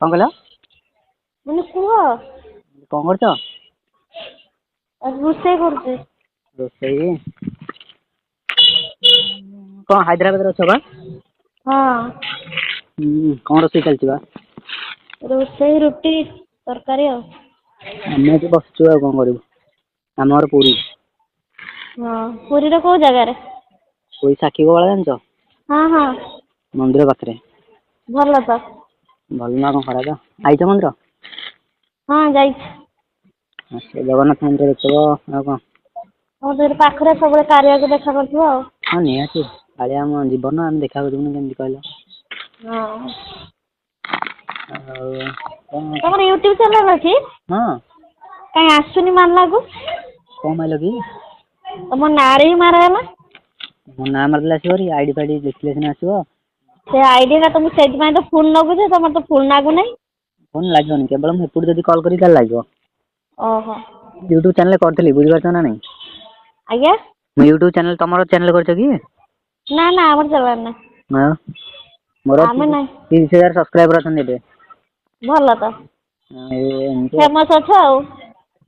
କଣ କହିଲ? ମାନେ କୁହ। କଣ କରୁଛ? ରୋଷେଇ କରୁଛି। ରୋଷେଇ କଣ ହାଇଦ୍ରାବାଦରେ ଅଛ ବା? ହଁ। କଣ ରୋଷେଇ ଚାଲିଛି ବା? ରୋଷେଇ ରୁଟି ତରକାରୀ ଆଉ। ଆମେ ଏଠି ବସିଛୁ ଆଉ କଣ କରିବୁ। ଆମ ଘର ପୁରୀ। ହଁ ପୁରୀର କୋଉ ଜାଗାରେ? ପୁରୀ ସାକ୍ଷୀ ଗୋପାଳ ଜାଣିଛ? ହଁ ହଁ। ମନ୍ଦିର ପାଖରେ। ଭଲ ତ। ଭଲ ନୁହଁ ଆଉ କଣ ଖରାପ? ଆଇଛ ମନ୍ଦିର? ହଁ ଯାଇଛି। ଆସ ଜଗନ୍ନାଥ ମନ୍ଦିର ଦେଖିବ ଆଉ କଣ। ହଁ ସେଇଠି ପାଖରେ ସବୁବେଳେ କାଳିଆକୁ ଦେଖା କରୁଥିବ ଆଉ। ହଁ ନିହାତି କାଳିଆ ଆମ ଜୀବନ ଆମେ ଦେଖା କରିବୁନି କେମିତି କହିଲ। ହଁ। ଆଉ ତମର ୟୁଟ୍ୟୁବ ଚ୍ୟାନେଲ ଅଛି? ହଁ। କାଇଁ ଆସୁନି ମାରିଲାକୁ? କଣ ମାରିଲ କି? ତମ ନାଁରେ ହିଁ ମାରାହେଲା। ମୋ ନାଁ ମାରିଦେଲେ ଆସିବହାରି ଆଇଡି ଫାଇଡି ଲେଖିଲେ ସିନା ଆସିବ। ସେ ଆଇଡିଟା ତମେ ସେଇଥିପାଇଁ ତ ଫୁଲ୍ ନଗୁଛ ତମର ତ ଫୁଲ୍ ନାଗୁନାହିଁ। ଫୋନ୍ ଲାଗିବନି କେବଳ ମୁଁ ଏପଟୁ ଯଦି କଲ୍ କରିବି ତାହେଲେ ଲାଗିବ। ଓହୋ। ୟୁଟ୍ୟୁବ ଚ୍ୟାନେଲ କରିଥିଲି ବୁଝିପାରୁଛ ନା ନାଇଁ? ଆଜ୍ଞା? ମୁଁ ୟୁଟ୍ୟୁବ ଚ୍ୟାନେଲ ତମର ଚ୍ୟାନେଲ କରିଛ କି? ନା ନା ଆମର ଚଲବାର ନାହିଁ। ଆଉ ମୋର ଆମେ ନାହିଁ 30,000 ସବସ୍କ୍ରାଇବର ଅଛନ୍ତି ଏବେ। ଭଲ ତ ଆଉ ଏମିତି ଆଉ। ଫେମସ୍ ଅଛ ଆଉ।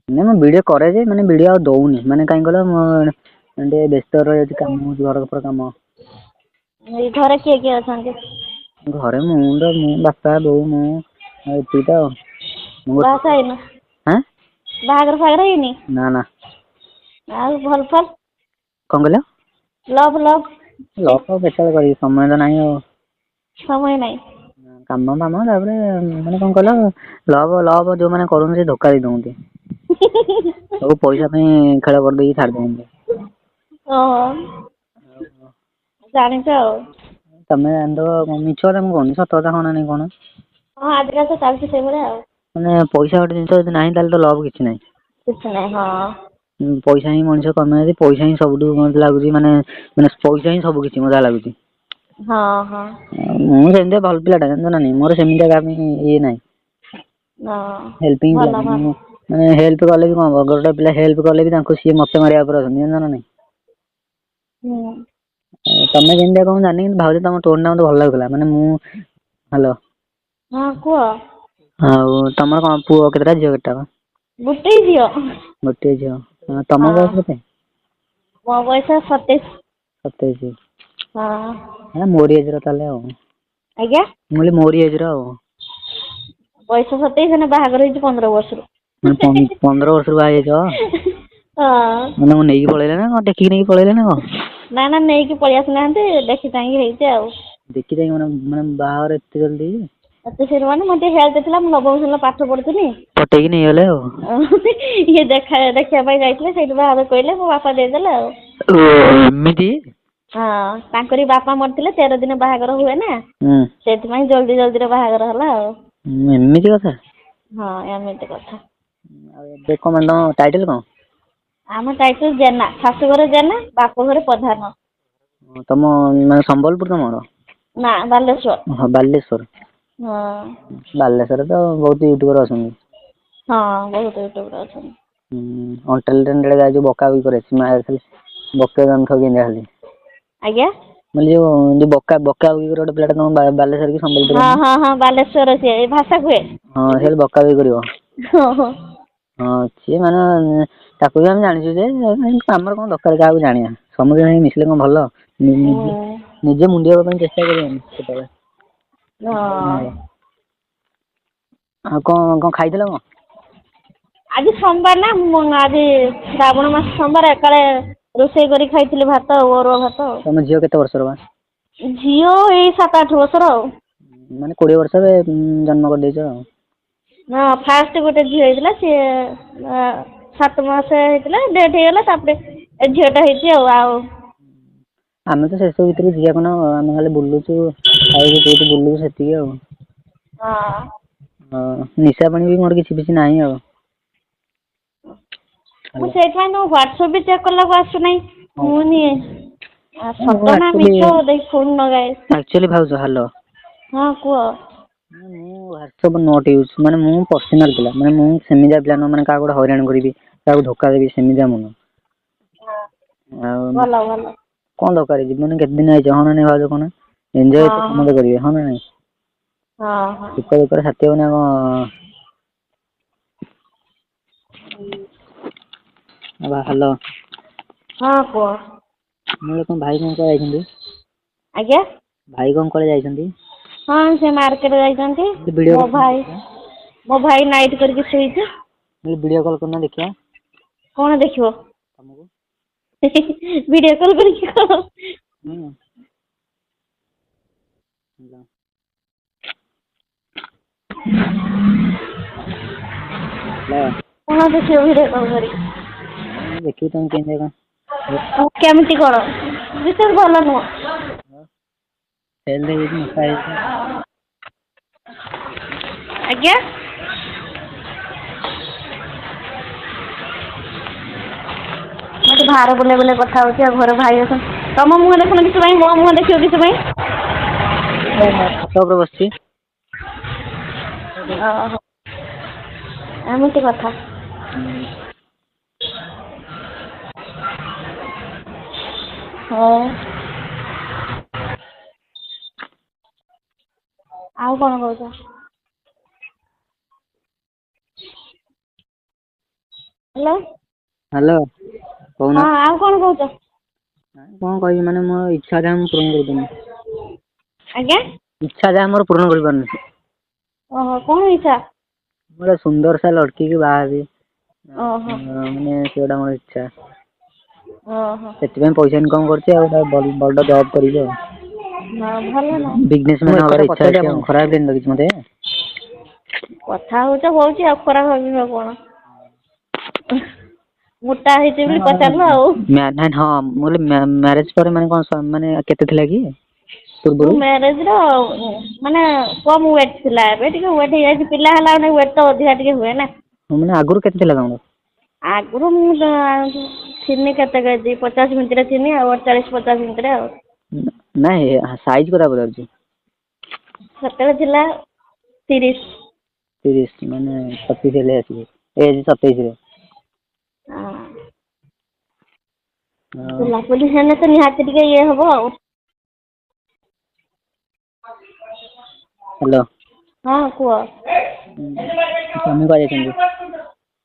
ନାଇଁ ମୁଁ ଭିଡିଓ କରେ ଯେ ମାନେ ଭିଡିଓ ଆଉ ଦଉନି ମାନେ କାହିଁ କହିଲ ମୁଁ ଟିକେ ବ୍ୟସ୍ତ ରହିଯାଉଛି କାମ ହଉଛି ଘର କାମ। ଏଇ ଘରେ କିଏ କିଏ ଅଛନ୍ତି? ଘରେ ମୁଁ ବାପା ବୋଉ ମୁଁ ଆଉ ଏତିକି ତ ଆଉ। ବାହା ସାହା ହେଇନ? ଆଁ ବାହାଘର ଫାହାଘର ହେଇନି? ନା ନା। ଆଉ ଭଲ ପାଲ? କଣ କହିଲ? Love love? ଲଭ୍ ଫଭ୍ କେତେବେଳେ କରିବି ସମୟ ତ ନାହିଁ ଆଉ। ସମୟ ନାହିଁ। କାମ ଦାମ ତାପରେ ମାନେ କଣ କହିଲ ଲଭ୍ ଯୋଉମାନେ କରୁଛନ୍ତି ସେ ଧୋକା ଦେଇ ଦଉଛନ୍ତି। ସବୁ ପଇସା ପାଇଁ ଖେଳ କରିଦେଇକି ଛାଡି ଦଉଛନ୍ତି। ଓହୋ ଜାଣିଛ ଆଉ। ତମେ ଜାଣିଥିବ ମିଛ କଥା ମୁଁ କହୁନି ସତ କଥା କଣ ନା ନାଇଁ କହୁନ? ହଁ ଆଜିକାଲି ତ ଚାଲିଛି ସେଇଭଳିଆ ଆଉ। ମାନେ ପଇସା ଗୋଟେ ଜିନିଷ ଯଦି ନାହିଁ ତାହେଲେ ତ ଲଭ୍ କିଛି ନାହିଁ। କିଛି ନାହିଁ ହଁ। ପଇସା ହିଁ ମଣିଷ କମେଇଛି ପଇସା ହିଁ ସବୁଠୁ ମତେ ଲାଗୁଛି ମାନେ ପଇସା ହିଁ ସବୁ କିଛି ମତେ ଯାହା ଲାଗୁଛି। ହଁ ହଁ। ମୁଁ ସେମିତିଆ ଭଲ ପିଲାଟା ଜାଣିଛ ନା ନାଇଁ ମୋର ସେମିତିଆ କାହା ପାଇଁ ଇଏ ନାହିଁ। ହଁ ହେଲ୍ପିଙ୍ଗ ଭଲ ପିଲାଟା ଭଲ ମୁଁ ମାନେ ହେଲ୍ପ କଲେ ବି କଣ ହବ ଗୋଟେ ପିଲା ହେଲ୍ପ କଲେ ବି ତାଙ୍କୁ ସିଏ ମତେ ମାରିବା ଉପରେ ଅଛନ୍ତି ଜାଣିଛ ନା ନାଇଁ? ହୁଁ। ତମେ କେମିତିଆ କଣ ମୁଁ ଜାଣିନି କିନ୍ତୁ ଭାଉଜ ତମ ଟୋନ୍ ଟା ମତେ ଭଲ ଲାଗୁଥିଲା ମାନେ ମୁଁ ହ୍ୟାଲୋ। ହଁ କୁହ। ଆଉ ତମର କଣ ପୁଅ କେତେଟା ଝିଅ କେତେଟା ବା? ଗୋଟେ ଝିଅ। ଗୋଟିଏ ଝିଅ ତମ ହଁ ବୟସ କେତେ? ମୋ ବୟସ 27। 27 ହଁ ମୋରି ଏଜର ତାହେଲେ ଆଉ। ଆଜ୍ଞା? ମୁଁ କହିଲି ମୋରି ଏଜର ଆଉ। ବୟସ 27 ବାହାଘର ହେଇଛି 15 ବର୍ଷରୁ। ମାନେ 15 ବର୍ଷରୁ ବାହା ହେଇଯାଇଛ? ହଁ। ମାନେ କଣ ନେଇକି ପଳେଇଲେ ନା କଣ ଟେକିକି ନେଇକି ପଳେଇଲେ ନା କଣ? ନା ନା ନେଇକି ପଳେଇ ଆସିନାହାନ୍ତି ଦେଖି ଚାହିଁକି ହେଇଛି ଆଉ। ଦେଖି ଚାହିଁକି ମାନେ ବାହାଘର ଏତେ ଜଲଦି? ଏତେ ଶୀଘ୍ର ମାନେ ମୋର ଟିକେ ହେଲ୍ଥ ଥିଲା ମୁଁ ନବମ ଶ୍ରେଣୀରେ ପାଠ ପଢୁଥିଲି। ପଟେଇକି ନେଇଗଲେ ଆଉ। ଇଏ ଦେଖିବା ପାଇଁ ଯାଇଥିଲେ ସେଇଠୁ ବାହାଘର କହିଲେ ମୋ ବାପା ଦେଇଦେଲେ ଆଉ। ଓ ଏମିତି? ହଁ ତାଙ୍କରି ବାପା ମରିଥିଲେ 13 ଦିନ ବାହାଘର ହୁଏ ନା। ହୁଁ। ସେଥିପାଇଁ ଜଲ୍ଦି ଜଲ୍ଦିରେ ବାହାଘର ହେଲା ଆଉ। ଏମିତି କଥା? ହଁ ଏମିତି କଥା। ଆଉ ଏବେ କଣ ମାନେ ତମ ଟାଇଟେଲ କଣ? ଆମ ଟାଇଟେଲ ଜେନା ଶାଶୁଘର ଜେନା ବାପ ଘରେ ପ୍ରଧାନ। ତମ ମାନେ ସମ୍ବଲପୁର ତମର? ନା ବାଲେଶ୍ଵର। ହଁ ବାଲେଶ୍ଵର ହଁ ବାଲେଶ୍ଵରରେ ତ ବହୁତ ୟୁଟ୍ୟୁବର ଅଛନ୍ତି। ହଁ ବହୁତ ୟୁଟ୍ୟୁବର ଅଛନ୍ତି। ବକା ବକି କରେ ବକେଇ ଦାନ୍ତ କେମିତିଆ ଖାଲି। ଆଜ୍ଞା? ମୁଁ କହିଲି ଯୋଉ ବକା ବକି ଗୋଟେ ପିଲାଟା ତମ ବାଲେଶ୍ଵର କି ସମ୍ବଲପୁର ହଁ ହଁ ହଁ ବାଲେଶ୍ଵର ସିଏ ଏ ଭାଷା କୁହେ। ହଁ ସେ ଖାଲି ବକା ବକି କରିବ। ହଁ ହଁ। ହଁ ସିଏ ମାନେ ତାକୁ ବି ଆମେ ଜାଣିଛୁ ଯେ ଆମର କଣ ଦରକାର କାହାକୁ ଜାଣିବା ସମସ୍ତେ ସାଙ୍ଗେ ମିଶିଲେ କଣ ଭଲ? ନିଜେ ମୁଣ୍ଡି ହବା ପାଇଁ ଚେଷ୍ଟା କରିବନି କେତେବେଳେ। ହଁ। ଆଉ କଣ ଖାଇଥିଲ କଣ? ଆଜି ସୋମବାର ନା ମୁଁ ଆଜି ଶ୍ରାବଣ ମାସ ସୋମବାର ଏକାଳେ ରୋଷେଇ କରି ଖାଇଥିଲି ଭାତ ଆଉ ଅରୁଆ ଭାତ ଆଉ। ତମ ଝିଅ କେତେ ବର୍ଷର ବା? ଝିଅ ଏଇ 7-8 ବର୍ଷର ଆଉ। ମାନେ 20 ବର୍ଷରେ ଜନ୍ମ କରିଦେଇଛ ଆଉ। ହଁ ଫାଷ୍ଟ ଗୋଟେ ଝିଅ ହେଇଥିଲା ସିଏ 7 ମାସ ହେଇଥିଲା ଡେଥ ହେଇଗଲା ତାପରେ ଏ ଝିଅ ଟା ହେଇଛି ଆଉ। ଆମେ ତ ସେସବୁ ଭିତରେ ଝିଅ ଆମେ ଖାଲି ବୁଲୁଛୁ ଖାଉଛୁ ପିଉଛୁ ବୁଲୁଛୁ ସେତିକି ଆଉ। ହଁ। ହଁ ନିଶା ପାଣି ବି ମୋର କିଛି ନାହିଁ ଆଉ। ମୁଁ ହେଲା ସେଇଥିପାଇଁ ତମ ହ୍ୱାଟ୍ସଆପ ବି ଚେକ୍ କଲାକୁ ଆସୁନାହିଁ ହଁ ମୁଁ କହିନି ମୁଁ ସତ ନା ମିଛ ଦେଖି ଫୋନ ଲଗାଏ। ଆକ୍ଚୁଆଲି ଭାଉଜ ହାଲୋ। ହଁ କୁହ। ମୁଁ ହ୍ୱାଟ୍ସଆପ ନଟ୍ ୟୁଜ ମାନେ ମୁଁ ପର୍ସନାଲ ପିଲା ମାନେ ମୁଁ ସେମିତିଆ ପିଲା ନୁହେଁ ମାନେ କାହାକୁ ଗୋଟେ ହଇରାଣ କରିବି। କାହାକୁ ଧୋକା ଦେବି ସେମିତିଆ ମୁଁ ନୁହଁ। ଆଉ ଭଲ ଭଲ କଣ ଦରକାର ଜୀବନରେ କେତେ ଦିନ ଆଇଛ ହଁ ନା ନାଇଁ ଭାଉଜ କହୁନ ଏଞ୍ଜୟ ତ ହଁ ସମସ୍ତେ କରିବେ ହଁ ନା ନାଇଁ? ହଁ ହଁ ସୁଖ ଦୁଃଖରେ ସାଥି ହବନି ଆଉ କଣ। ହ୍ୟାଲୋ। ହଁ କୁହ। ମୁଁ କଣ ଭାଇ କଣ କୁଆଡେ ଯାଇଛନ୍ତି? ଆଜ୍ଞା। ଭାଇ କଣ କୁଆଡେ ଯାଇଛନ୍ତି? ହଁ ସେ ମାର୍କେଟ ଯାଇଛନ୍ତି। ଭିଡିଓ ମୋ କଲ୍ କରୁନ ଭାଇ ଦେଖିବା। ମୋ ଭାଇ ନାଇଟ୍ କରିକି ଶୋଇଛି। ଭିଡିଓ କଲ୍ କରୁନ ଦେଖିବା। କଣ ଦେଖିବ? ତମକୁ। ଭିଡିଓ କଲ୍ କରିକି କଣ? ହୁଁ। ହ୍ୟାଲୋ। କଣ ଦେଖିବ ଭିଡିଓ କଲ୍ କରିକି? ମୁଁ ଦେଖିବି ତମେ କେମିତି କଣ? କେମିତି କଣ ବିଶେଷ ଭଲ ନୁହଁ। ହେଲ୍ଥ ହେଇଯାଇଛି ମୋଟା ହେଇଯାଇଛି। ଆଜ୍ଞା। ମୁଁ ଏଠି ବାହାର ବୁଲେଇ ବୁଲେଇ କଥା ହଉଛି ଆଉ ଘରେ ଭାଇ ଅଛନ୍ତି। ତମ ମୁହଁ ଦେଖୁନ କିଶ ପାଇଁ ମୋ ମୁହଁ ଦେଖିବ କିଶ ପାଇଁ? ଛାତ ଉପରେ ବସିଛି। ଓହୋ ଏମିତି କଥା। ହୁଁ। ହଁ। ଆଉ କଣ କହୁଛ? ହ୍ୟାଲୋ। ହ୍ୟାଲୋ କହୁନ। ହଁ ଆଉ କଣ କହୁଛ? କଣ କହିବି ମାନେ ମୋ ଇଚ୍ଛା ଯାହା ମୁଁ ପୂରଣ କରିପାରୁନି। ଆଜ୍ଞା। ଇଚ୍ଛା ଯାହା ମୋର ପୂରଣ କରିପାରୁନି। ଓହୋ କଣ ଇଚ୍ଛା? ଗୋଟେ ସୁନ୍ଦର ସା ଲଡକି କି ବାହା ହେବି। ଓହୋ ମାନେ ସେଟା ମୋର ଇଚ୍ଛା। ଓହୋ ସେଥିପାଇଁ ପଇସା ଇନକମ କରୁଛି ଆଉ ବଡ ଜବ୍ କରିବି ଆଉ। ହଁ ଭଲ ନା। ବିଜନେସମ୍ୟାନ ହବାର ଇଚ୍ଛା ଅଛି ଆଉ। ଖରାପ ଭାବିଲେ କିଛି ମତେ। କଥା ହଉଛ ହଉଛି ଆଉ ଖରାପ ଭାବିବ କଣ। ମୋଟା ହେଇଛି ବୋଲି ପଚାରିଲ ଆଉ। ନାଇଁ ହଁ ମୁଁ କହିଲି ମ୍ୟାରେଜ ପରେ ମାନେ କଣ ମାନେ କେତେ ଥିଲା କି? ମୁଁ ପୂର୍ବରୁ ମ୍ୟାରେଜ ର ମାନେ କମ ୱେଟ ଥିଲା ଏବେ ଟିକେ ୱେଟ ହେଇଯାଇଛି ପିଲା ହେଲା ମାନେ ୱେଟ ତ ଅଧିକା ଟିକେ ହୁଏ ନା। ହଁ ମାନେ ଆଗରୁ କେତେ ଥିଲା ତମର? ଆଗରୁ ମୁଁ ଥିନି କେତେ କେଜି 50 ଭିତରେ ଥିନି ଆଉ 48-50 ଭିତରେ ଆଉ। ନାଇଁ ସାଇଜ କଥା ପଚାରୁଛି। ସେତେବେଳେ ଥିଲା 30। 30 ମାନେ 36 ହେଲେ ଆସିକି ଏଜ୍ 27 ରେ। ହଁ। ଆଉ ପିଲାପିଲି ହେଲେ ତ ନିହାତି ଟିକେ ଇଏ ହବ ଆଉ। ହ୍ୟାଲୋ। ହଁ କୁହ। ସ୍ୱାମୀ କୁଆଡେ ଯାଇଛନ୍ତି?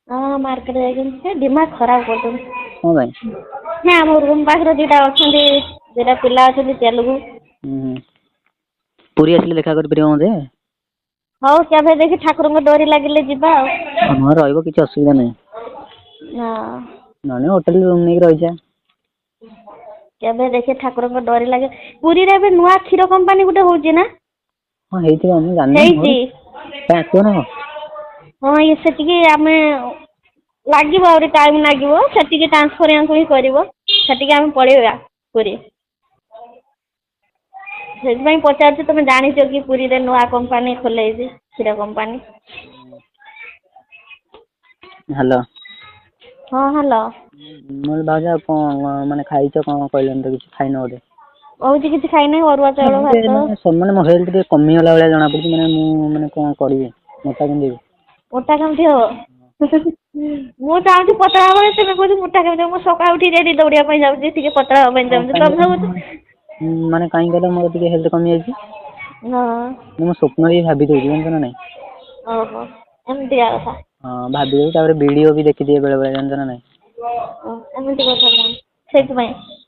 ହଁ ମାର୍କେଟ ଯାଇଛନ୍ତି ସେ ଦିମାଗ ଖରାପ କରୁଛନ୍ତି। କଣ ପାଇଁ? ହଁ ଆମ ରୁମ୍ ପାଖରେ ଦିଟା ଅଛନ୍ତି ଦିଟା ପିଲା ଅଛନ୍ତି ତେଲୁଗୁ। ହୁଁ ପୁରୀ ଆସିଲେ ଦେଖା କରିପାରିବ ମତେ? ହଉ କେବେ ଦେଖି ଠାକୁରଙ୍କ ଡୋରି ଲାଗିଲେ ଯିବା ଆଉ। ହଁ ରହିବ କିଛି ଅସୁବିଧା ନାହିଁ। ହଁ। ନହେଲେ ହୋଟେଲରେ ରୁମ ନେଇକି ରହିଯିବା। କେବେ ଦେଖି ଠାକୁରଙ୍କ ଡୋରି ଲାଗେ ପୁରୀରେ ଏବେ ନୂଆ କ୍ଷୀର କମ୍ପାନୀ ଗୋଟେ ହଉଛି ନା? ହଁ ହେଇଥିବ ମୁଁ ଜାଣିନି ହେଇଛି। ମୋର କାଇଁ ଆସିବ ନା କଣ? ହଁ ସେଠିକି ଆମେ ଲାଗିବ ଆହୁରି ଟାଇମ ଲାଗିବ ସେଠିକି ଟ୍ରାନ୍ସଫର ହିଁ କରିବ ସେଠିକି ଆମେ ପଳେଇବା ପୁରୀ। ସେଥିପାଇଁ ପଚାରୁଛି ତମେ ଜାଣିଛ କି ପୁରୀରେ ନୂଆ କମ୍ପାନୀ ଖୋଲେଇଛି କ୍ଷୀର କମ୍ପାନୀ? ହ୍ୟାଲୋ। ହଁ ହ୍ୟାଲୋ। ମୁଁ ଭାଉଜ ଆଉ କଣ ମାନେ ଖାଇଛ କଣ କହିଲନି ତ କିଛି ଖାଇନ ବୋଧେ? କହୁଛି କିଛି ଖାଇନି ଅରୁଆ ଚାଉଳ ଭାତ। ମାନେ ମୋ ହେଲ୍ଥ ଟିକେ କମିଗଲା ଭଳିଆ ଜଣା ପଡୁଛି ମାନେ ମୁଁ ମାନେ କଣ କରିବି ମୋଟା କେମିତି ହେବି? ମୋଟା କେମିତି ହବ? ମୁଁ ଚାହୁଁଛି ପତଳା ହବାକୁ ତମେ କହୁଛ ମୋଟା କେମିତି ହବ ମୁଁ ସକାଳୁ ଉଠି ରେଡି ଦୌଡିବା ପାଇଁ ଯାଉଛି ଟିକେ ପତଳା ହବା ପାଇଁ ଚାହୁଁଛି ତମେ ଭାବୁଛ ମାନେ କାହିଁ କହିଲ ମୋର ଟିକେ ହେଲ୍ଥ କମି ଯାଇଛି। ହଁ। ମୁଁ ସ୍ୱପ୍ନରେ ବି ଭାବି ଦଉଛି ଜାଣିଛ ନା ନାଇଁ? ଓହୋ ଏମିତିଆ କଥା। ହଁ ଭାବିଦଉଛି ତାପରେ ଭିଡିଓ ବି ଦେଖିଦିଏ ବେଳେ ବେଳେ ଜାଣିଛ ନା ନାଇଁ? ଏମିତି କଥା ତାହେଲେ ସେଇଥିପାଇଁ।